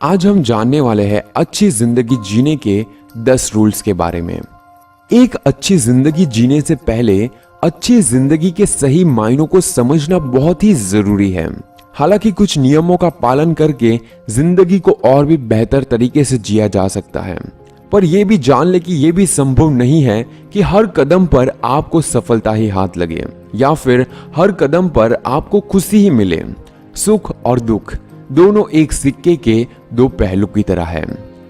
आज हम जानने वाले हैं अच्छी जिंदगी जीने के 10 रूल्स के बारे में। एक अच्छी जिंदगी जीने से पहले अच्छी जिंदगी के सही मायनों को समझना बहुत ही जरूरी है। हालांकि कुछ नियमों का पालन करके जिंदगी को और भी बेहतर तरीके से जिया जा सकता है, पर यह भी जान ले कि यह भी संभव नहीं है कि हर कदम पर आपको सफलता ही हाथ लगे या फिर हर कदम पर आपको खुशी ही मिले। सुख और दुख दोनों एक सिक्के के दो पहलू की तरह है।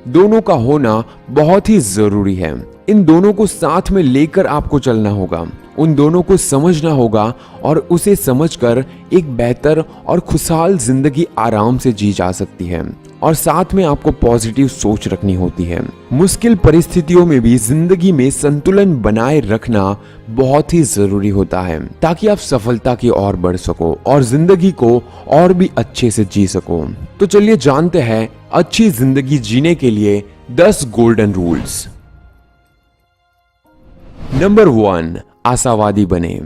दोनों का होना बहुत ही जरूरी है। इन दोनों को साथ में लेकर आपको चलना होगा, उन दोनों को समझना होगा और उसे समझकर एक बेहतर और खुशहाल जिंदगी आराम से जी जा सकती है। और साथ में आपको पॉजिटिव सोच रखनी होती है। मुश्किल परिस्थितियों में भी जिंदगी में संतुलन बनाए रखना बहुत ही जरूरी होता है, ताकि आप सफलता की ओर बढ़ सको और जिंदगी को और भी अच्छे से जी सको। तो चलिए जानते हैं अच्छी जिंदगी जीने के लिए 10 गोल्डन रूल्स। नंबर 1, आशावादी बने।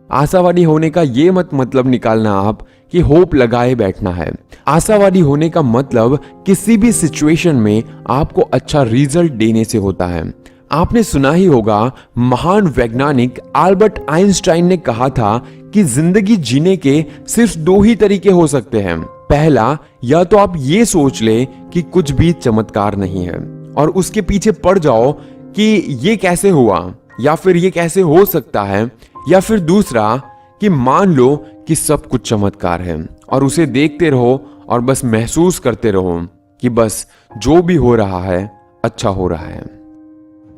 आशावादी होने का ये मत मतलब निकालना आप कि होप लगाए बैठना है। आशावादी होने का मतलब किसी भी सिचुएशन में आपको अच्छा रिजल्ट देने से होता है। आपने सुना ही होगा, महान वैज्ञानिक अल्बर्ट आइंस्टाइन ने कहा था कि जिंदगी जीने के सिर्फ 2 ही तरीके हो सकते हैं। पहला, या तो आप ये सोच ले कि कुछ भी चमत्कार नहीं है और उसके पीछे पड़ जाओ कि ये कैसे हुआ या फिर ये कैसे हो सकता है, या फिर दूसरा कि मान लो कि सब कुछ चमत्कार है और उसे देखते रहो और बस महसूस करते रहो कि बस जो भी हो रहा है अच्छा हो रहा है।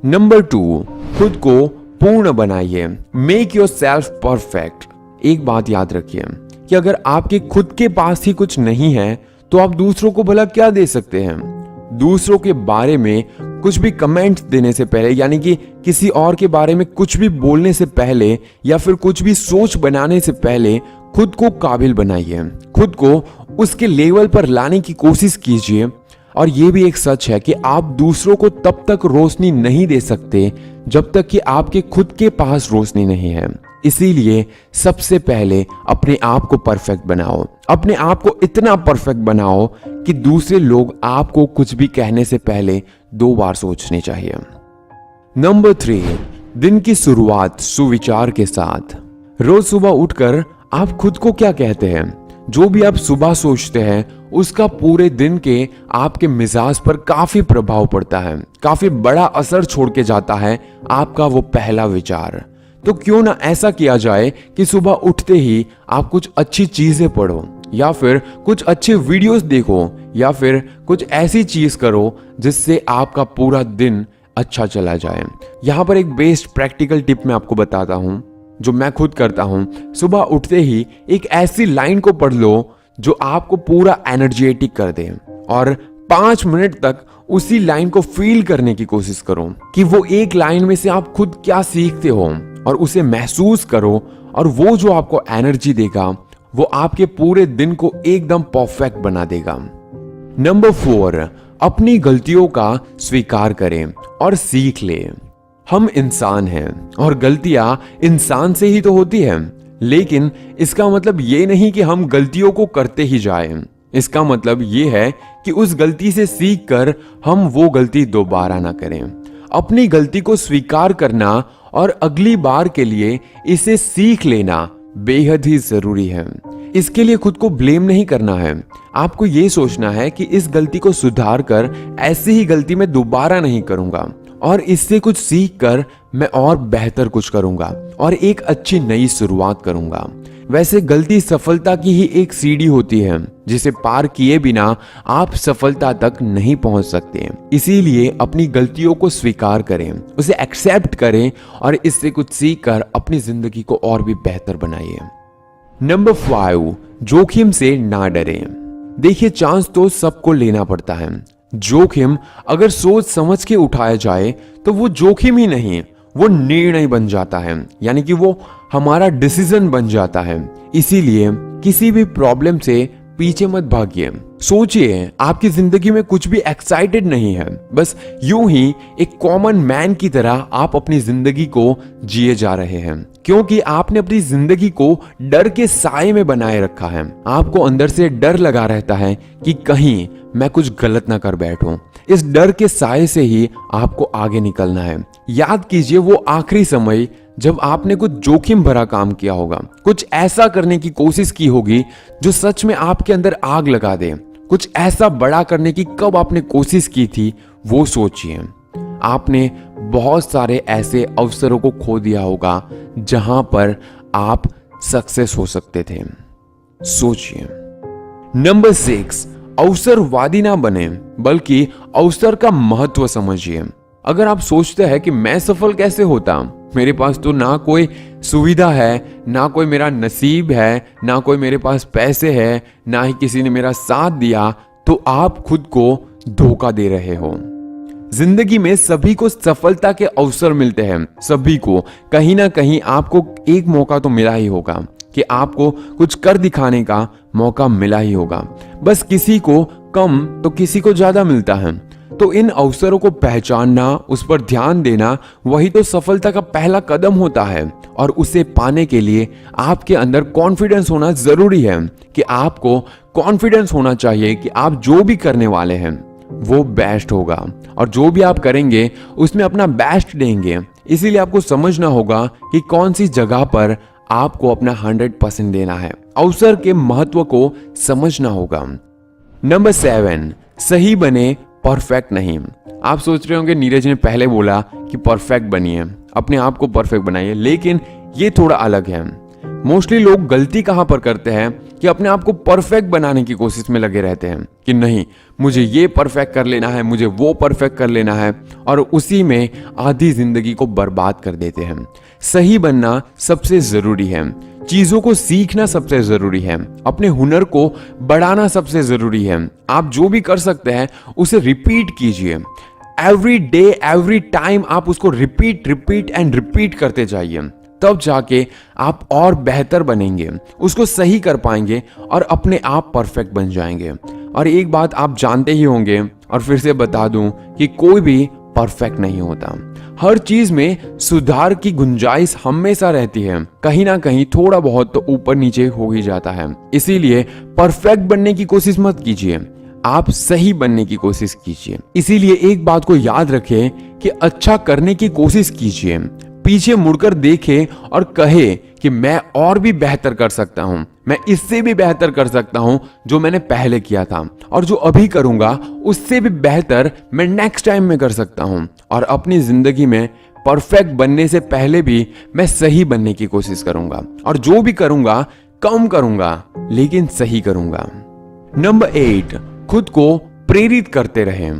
नंबर 2, खुद को पूर्ण बनाइए। Make your self perfect. एक बात याद रखिए कि अगर आपके खुद के पास ही कुछ नहीं है तो आप दूसरों को भला क्या दे सकते हैं। दूसरों के बारे में कुछ भी कमेंट देने से पहले, यानी कि किसी और के बारे में कुछ भी बोलने से पहले या फिर कुछ भी सोच बनाने से पहले खुद को काबिल बनाइए। खुद को उसके लेवल पर लाने की कोशिश कीजिए। और यह भी एक सच है कि आप दूसरों को तब तक रोशनी नहीं दे सकते जब तक कि आपके खुद के पास रोशनी नहीं है। इसीलिए सबसे पहले अपने आप को परफेक्ट बनाओ। अपने आप को इतना परफेक्ट बनाओ कि दूसरे लोग आपको कुछ भी कहने से पहले 2 बार सोचने चाहिए। नंबर 3, दिन की शुरुआत सुविचार के साथ। रोज सुबह उठकर आप खुद को क्या कहते हैं? जो भी आप सुबह सोचते हैं उसका पूरे दिन के आपके मिजाज पर काफी प्रभाव पड़ता है, काफी बड़ा असर छोड़ के जाता है आपका वो पहला विचार। तो क्यों ना ऐसा किया जाए कि सुबह उठते ही आप कुछ अच्छी चीजें पढ़ो या फिर कुछ अच्छे वीडियोस देखो या फिर कुछ ऐसी चीज करो जिससे आपका पूरा दिन अच्छा चला जाए। यहां पर एक बेस्ट प्रैक्टिकल टिप मैं आपको बताता हूं जो मैं खुद करता हूं। सुबह उठते ही एक ऐसी लाइन को पढ़ लो जो आपको पूरा एनर्जेटिक कर दे और 5 मिनट तक उसी लाइन को फील करने की कोशिश करो कि वो एक लाइन में से आप खुद क्या सीखते हो और उसे महसूस करो। और वो जो आपको एनर्जी देगा वो आपके पूरे दिन को एकदम परफेक्ट बना देगा। नंबर 4, अपनी गलतियों का स्वीकार करें और सीख लें। हम इंसान हैं और गलतियां इंसान से ही तो होती हैं, लेकिन इसका मतलब ये नहीं कि हम गलतियों को करते ही जाएं। इसका मतलब ये है कि उस गलती से सीखकर हम वो गलती दोबारा ना करें। अपनी गलती को स्वीकार करना और अगली बार के लिए इसे सीख लेना बेहद ही जरूरी है। इसके लिए खुद को ब्लेम नहीं करना है। आपको ये सोचना है कि इस गलती को सुधार कर ऐसी ही गलती मैं दोबारा नहीं करूंगा और इससे कुछ सीख कर मैं और बेहतर कुछ करूंगा और एक अच्छी नई शुरुआत करूंगा। वैसे गलती सफलता की ही एक सीढ़ी होती है जिसे पार किए बिना आप सफलता तक नहीं पहुंच सकते। इसीलिए अपनी गलतियों को स्वीकार करें, उसे एक्सेप्ट करें और इससे कुछ सीख कर अपनी जिंदगी को और भी बेहतर बनाइए। नंबर 5, जोखिम से ना डरें। देखिए, चांस तो सबको लेना पड़ता है। जोखिम अगर सोच समझ के उठाया जाए तो वो जोखिम ही नहीं, वो निर्णय बन जाता है, यानी कि वो हमारा डिसीजन बन जाता है। इसीलिए किसी भी प्रॉब्लम से पीछे मत भागिए। सोचिए, आपकी जिंदगी में कुछ भी एक्साइटेड नहीं है, बस यूं ही एक कॉमन मैन की तरह आप अपनी जिंदगी को जिए जा रहे हैं। क्योंकि आपने अपनी जिंदगी को डर के साए में बनाए रखा है। आपको अंदर से डर लगा रहता है कि कहीं मैं कुछ गलत ना कर बैठूं। इस डर के साए से ही आपको आगे निकलना है। याद कीजिए वो आखिरी समय जब आपने कुछ जोखिम भरा काम किया होगा, कुछ ऐसा करने की कोशिश की होगी जो सच में आपके अंदर आग लगा दे। कुछ ऐसा बड़ा करने की कब आपने कोशिश की थी वो सोचिए। आपने बहुत सारे ऐसे अवसरों को खो दिया होगा जहां पर आप सक्सेस हो सकते थे। सोचिए। नंबर 6, अवसरवादी ना बने बल्कि अवसर का महत्व समझिए। अगर आप सोचते हैं कि मैं सफल कैसे होता, मेरे पास तो ना कोई सुविधा है, ना कोई मेरा नसीब है, ना कोई मेरे पास पैसे है, ना ही किसी ने मेरा साथ दिया, तो आप खुद को धोखा दे रहे हो। जिंदगी में सभी को सफलता के अवसर मिलते हैं। सभी को कहीं ना कहीं आपको एक मौका तो मिला ही होगा कि आपको कुछ कर दिखाने का मौका मिला ही होगा। बस किसी को कम तो किसी को ज्यादा मिलता है। तो इन अवसरों को पहचानना, उस पर ध्यान देना, वही तो सफलता का पहला कदम होता है। और उसे पाने के लिए आपके अंदर कॉन्फिडेंस होना जरूरी है कि आपको कॉन्फिडेंस होना चाहिए कि आप जो भी करने वाले हैं वो बेस्ट होगा और जो भी आप करेंगे उसमें अपना बेस्ट देंगे। इसीलिए आपको समझना होगा कि कौन सी जगह पर आपको अपना 100% देना है। अवसर के महत्व को समझना होगा। नंबर 7, सही बने, परफेक्ट नहीं। आप सोच रहे होंगे नीरज ने पहले बोला कि परफेक्ट बनिए, अपने आप को परफेक्ट बनाइए, लेकिन ये थोड़ा अलग है। मोस्टली लोग गलती कहां पर करते हैं कि अपने आप को परफेक्ट बनाने की कोशिश में लगे रहते हैं कि नहीं मुझे ये परफेक्ट कर लेना है, मुझे वो परफेक्ट कर लेना है, और उसी में आधी जिंदगी को बर्बाद कर देते हैं। सही बनना सबसे जरूरी है, चीजों को सीखना सबसे जरूरी है, अपने हुनर को बढ़ाना सबसे जरूरी है। आप जो भी कर सकते हैं उसे रिपीट कीजिए। एवरी डे एवरी टाइम आप उसको रिपीट एंड रिपीट करते जाइए, तब जाके आप और बेहतर बनेंगे, उसको सही कर पाएंगे और अपने आप परफेक्ट बन जाएंगे। और एक बात आप जानते ही होंगे, और फिर से बता दूं कि कोई भी परफेक्ट नहीं होता। हर चीज में सुधार की गुंजाइश हमेशा रहती है, कहीं ना कहीं थोड़ा बहुत तो ऊपर नीचे हो ही जाता है। इसीलिए परफेक्ट बनने की कोशिश मत कीजिए, आप सही बनने की कोशिश कीजिए। इसीलिए एक बात को याद रखें कि अच्छा करने की कोशिश कीजिए, पीछे मुड़कर देखे और कहे कि मैं और भी बेहतर कर सकता हूं, मैं इससे भी बेहतर कर सकता हूं जो मैंने पहले किया था, और जो अभी करूंगा उससे भी बेहतर मैं नेक्स्ट टाइम में कर सकता हूं। और अपनी जिंदगी में परफेक्ट बनने से पहले भी मैं सही बनने की कोशिश करूंगा, और जो भी करूंगा कम करूंगा लेकिन सही करूंगा। नंबर 8, खुद को प्रेरित करते रहें।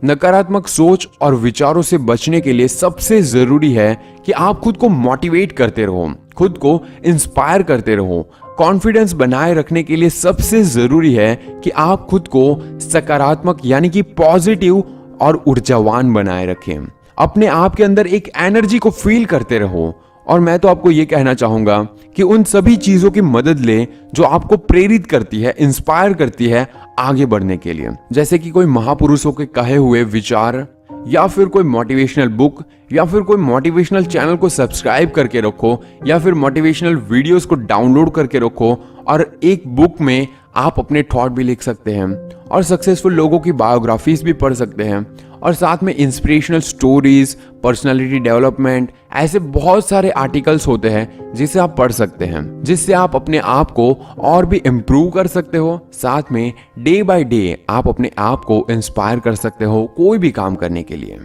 नकारात्मक सोच और विचारों से बचने के लिए सबसे जरूरी है कि आप खुद को मोटिवेट करते रहो, खुद को इंस्पायर करते रहो। कॉन्फिडेंस बनाए रखने के लिए सबसे जरूरी है कि आप खुद को सकारात्मक यानी कि पॉजिटिव और ऊर्जावान बनाए रखें। अपने आप के अंदर एक एनर्जी को फील करते रहो। और मैं तो आपको यह कहना चाहूंगा कि उन सभी चीजों की मदद ले जो आपको प्रेरित करती है, इंस्पायर करती है आगे बढ़ने के लिए। जैसे कि कोई महापुरुषों के कहे हुए विचार, या फिर कोई मोटिवेशनल बुक, या फिर कोई मोटिवेशनल चैनल को सब्सक्राइब करके रखो, या फिर मोटिवेशनल वीडियोस को डाउनलोड करके रखो। और एक बुक में आप अपने थॉट भी लिख सकते हैं और सक्सेसफुल लोगों की बायोग्राफीज भी पढ़ सकते हैं, और साथ में इंस्पिरेशनल स्टोरीज, पर्सनालिटी डेवलपमेंट, ऐसे बहुत सारे आर्टिकल्स होते हैं जिसे आप पढ़ सकते हैं, जिससे आप अपने आप को और भी इम्प्रूव कर सकते हो। साथ में डे बाय डे आप अपने आप को इंस्पायर कर सकते हो कोई भी काम करने के लिए।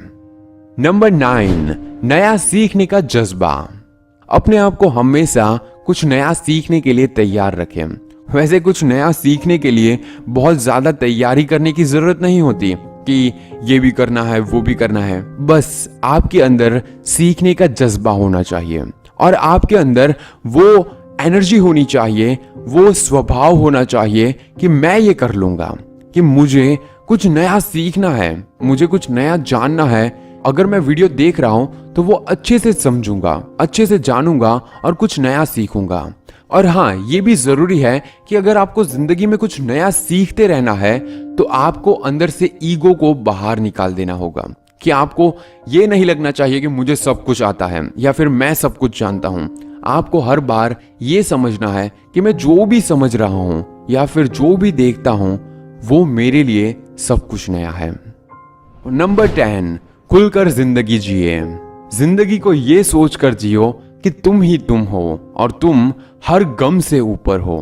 नंबर 9, नया सीखने का जज्बा। अपने आप को हमेशा कुछ नया सीखने के लिए तैयार रखें। वैसे कुछ नया सीखने के लिए बहुत ज्यादा तैयारी करने की जरूरत नहीं होती कि ये भी करना है वो भी करना है। बस आपके अंदर सीखने का जज्बा होना चाहिए, और आपके अंदर वो एनर्जी होनी चाहिए, वो स्वभाव होना चाहिए कि मैं ये कर लूंगा, कि मुझे कुछ नया सीखना है, मुझे कुछ नया जानना है। अगर मैं वीडियो देख रहा हूं तो वो अच्छे से समझूंगा, अच्छे से जानूंगा और कुछ नया सीखूंगा। और हाँ, ये भी जरूरी है कि अगर आपको जिंदगी में कुछ नया सीखते रहना है तो आपको अंदर से ईगो को बाहर निकाल देना होगा, कि आपको ये नहीं लगना चाहिए कि मुझे सब कुछ आता है या फिर मैं सब कुछ जानता हूं। आपको हर बार ये समझना है कि मैं जो भी समझ रहा हूं या फिर जो भी देखता हूं वो मेरे लिए सब कुछ नया है। नंबर 10, खुलकर जिंदगी जिए। जिंदगी को ये सोचकर जियो कि तुम ही तुम हो और तुम हर गम से ऊपर हो।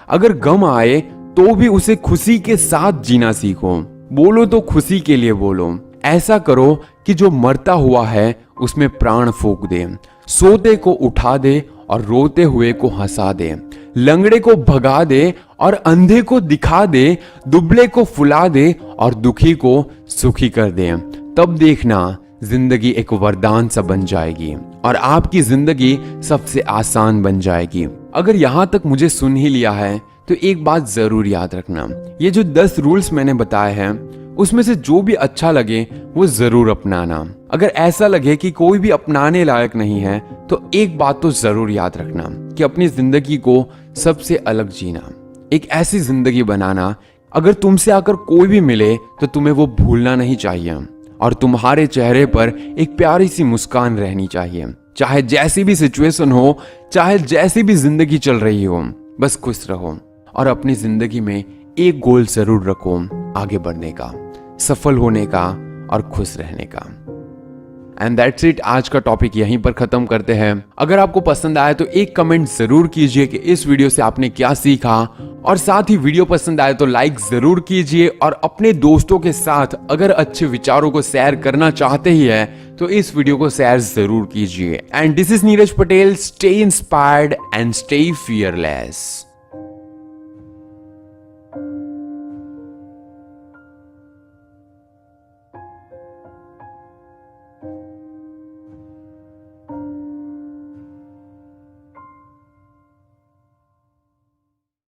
अगर गम आए तो भी उसे खुशी के साथ जीना सीखो। बोलो तो खुशी के लिए बोलो। ऐसा करो कि जो मरता हुआ है उसमें प्राण फूंक दे, सोते को उठा दे और रोते हुए को हंसा दे, लंगड़े को भगा दे और अंधे को दिखा दे, दुबले को फुला दे और दुखी को सुखी कर दे। तब देखना जिंदगी एक वरदान सा बन जाएगी और आपकी जिंदगी सबसे आसान बन जाएगी। अगर यहां तक मुझे सुन ही लिया है तो एक बात जरूर याद रखना, ये जो 10 रूल्स मैंने बताए हैं उसमें से जो भी अच्छा लगे वो जरूर अपनाना। अगर ऐसा लगे कि कोई भी अपनाने लायक नहीं है तो एक बात तो जरूर याद रखना कि अपनी जिंदगी को सबसे अलग जीना, एक ऐसी जिंदगी बनाना अगर तुमसे आकर कोई भी मिले तो तुम्हें वो भूलना नहीं चाहिए और तुम्हारे चेहरे पर एक प्यारी सी मुस्कान रहनी चाहिए। चाहे जैसी भी सिचुएशन हो, चाहे जैसी भी जिंदगी चल रही हो, बस खुश रहो और अपनी जिंदगी में एक गोल जरूर रखो, आगे बढ़ने का, सफल होने का और खुश रहने का। And that's it. आज का टॉपिक यहीं पर खत्म करते हैं। अगर आपको पसंद आया तो एक कमेंट जरूर कीजिए कि इस वीडियो से आपने क्या सीखा, और साथ ही वीडियो पसंद आए तो लाइक जरूर कीजिए और अपने दोस्तों के साथ अगर अच्छे विचारों को शेयर करना चाहते ही है तो इस वीडियो को शेयर जरूर कीजिए। And this is Neeraj Patel. Stay inspired and stay fearless.